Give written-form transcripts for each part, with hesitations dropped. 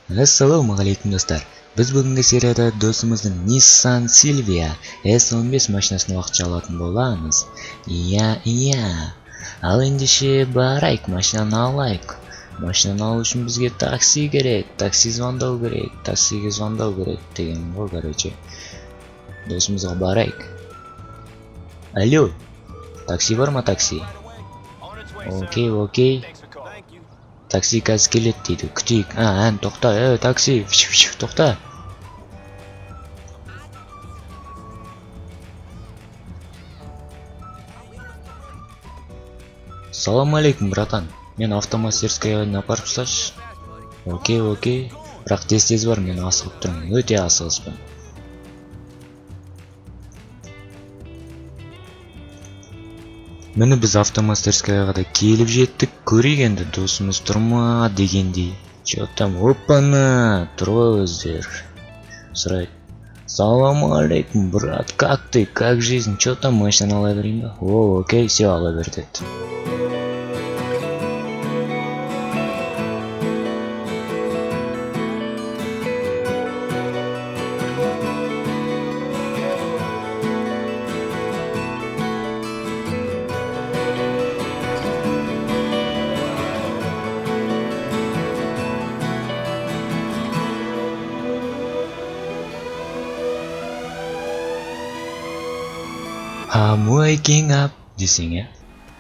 Assalomu alaykum do'stlar. Biz bugungi seriyada do'stimizning Nissan Silvia S15 mashinasini vaqtcha olатын bo'lamiz. Iya. Al endişe barak mashinani olaylik. Mashinani olish uchun bizga taksi kerak, taksiga zvondov kerak degan bor, короче. Do'stimizga barak. Alo. Taksi bormi, taksi? Okey. Taksi gaz keladi deydi. Kutaylik. To'xta, taksi. To'xta. Assalomu alaykum, bratan. Men avtomasтерскаяga olib tashlash. Okey. Biroq tez bor, men asығып turman. O'ta asығыспын. Meni biz avtomasтерскаяга да kelib jetdik. Ko'ring endi do'stimiz turma degandey. Cho'tam hoppana, turib o'zdir. Срать. Assalomu alaykum, brat. Как ты? Как жизнь? Чё там, машина оlavering? Окей, всё, olaver dedi. I'm waking up desing ya.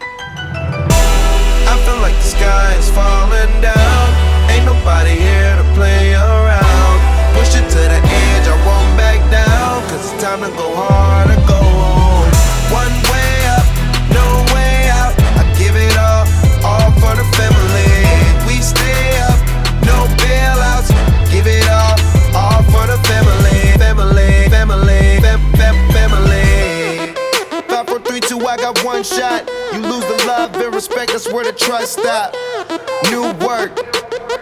I feel like the sky is falling down. Ain't nobody here to play around. Push it to the edge, I won't back down. Cause it's time to go hard or go home. One way up, no way out. I give it all for the family. We stay up, no bailouts. Give it all for the family. I got one shot. You lose the love and respect, that's where the trust stop. New work,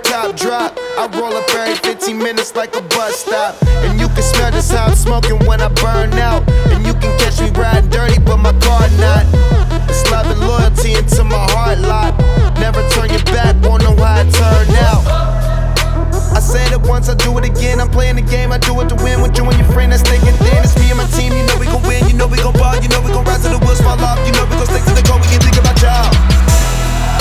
top drop. I roll up every 15 minutes like a bus stop. And you can smell just how I'm smoking when I burn out. And you can catch me riding dirty, but my car not. It's love and loyalty into my heart lot. Never turn your back, won't know how it turned out. I said it once, I do it again. I'm playing the game, I do it to win. With you and your friend that's thinking thin. It's me and my team, you know we gon' win. You know we gon' ball, you know we gon' rise to the wheels fall off. You know we gon' stick to the goal, we can think about y'all.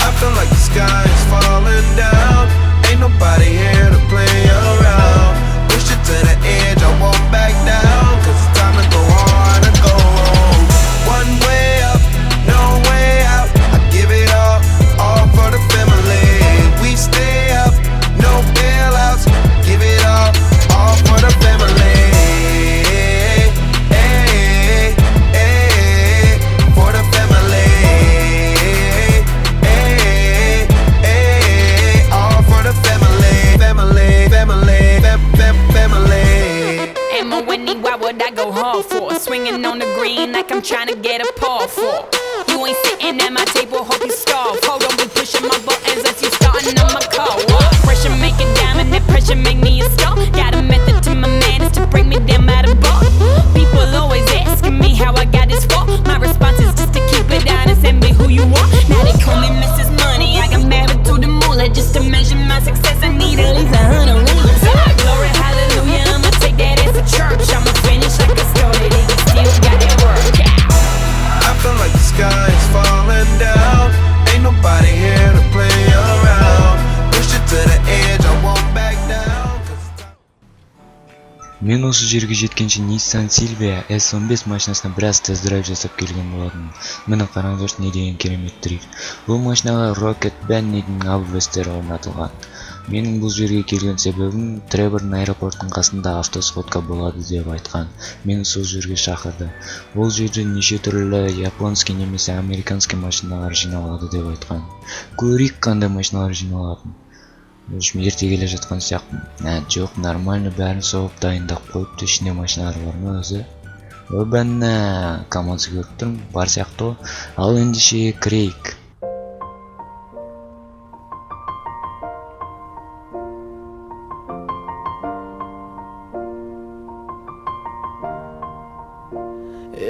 I feel like the sky is falling down. Ain't nobody here to play around. Push it to the edge, I won't back down. Cause it's time to go hard and go home. One way up, no way out. I give it all for the family. We stay up, no bailouts. Give it all for the family. For the family. All for the family. Family. Emma Whitney, why would I go hard for? Swinging on the green like I'm trying to get a paw for. You ain't sitting at my table, hope you starve. Hold on, be pushing my buttons as you starting on my car. Pressure make a diamond, that pressure make me a star. Got a method to my madness to bring me down by the bar. People always asking me how I got this far. My response is just to keep it honest and be who you are. Now they call me Mrs. Money, I got married to the moolah. Just to measure my success, I need at least 100 rulers. Glory, hallelujah, I'ma take that as a church. I'ma finish like I started it, you still got that work. I feel like the sky is falling down. Ain't nobody here to play around. Push it to the edge, I won't back down. Men o'sha yerga жеткенче Nissan Silvia S15 mashinasini biroz test-drive jasab kelgan bo'lardim. Meni qaranglar, ne degan kerak drift. Bu mashinaga Rocket Bunny'ning Alvesteri o'rnatilgan. Mening bu yerga kelgan sababim Trevorn aeroportining qasdida avtosxodka bo'ladi deb aytgan. Meni shu yerga chaqirdi. Bu yerda necha turli yaponskiy немесе amerikanskiy mashinalar jinoyati deb aytgan. Ko'rik qanday mashinalar jinoyati. O'shim ertaga kelajatgan siyoqman. Yo'q, normalni barini sovib tayinlab qo'yibdi. Shunday mashinalar bormi o'zi? O'banna, komandasi ko'rib turing, bor siyoqda. Al endişe kiraylik.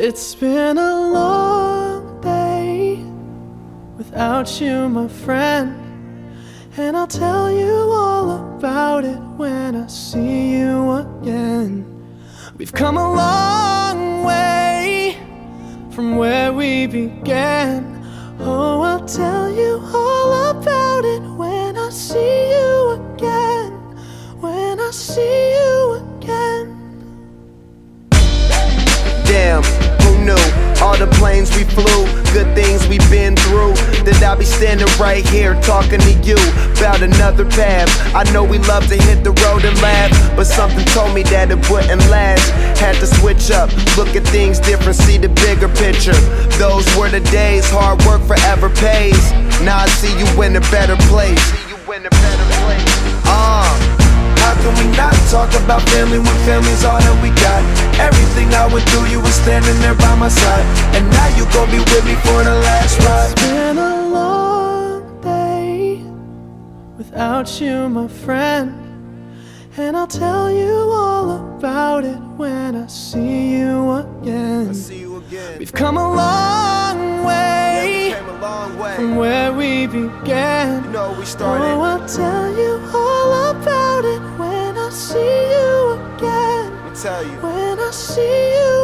It's been a long day without you, my friend, and I'll tell you all about it when I see you again. We've come a long way from where we began. Oh, I'll tell you all about it when I see you again. When I see you again. Damn, who knew? All the planes we flew, good things we've been through. That I'll be standing right here talking to you about another path. I know we love to hit the road and laugh, but something told me that it wouldn't last. Had to switch up, look at things different, see the bigger picture. Those were the days, hard work forever pays. Now I see you in a better place. How can we not talk about family when family's all that we got? Everything I went through, you were standing there by my side, and now you gon' be with me for the last ride. It's been a long day without you, my friend, and I'll tell you all about it when I see you again. We've come a long way from where we began. Oh, I'll tell you all about it when I see you again. Tell you. When I see you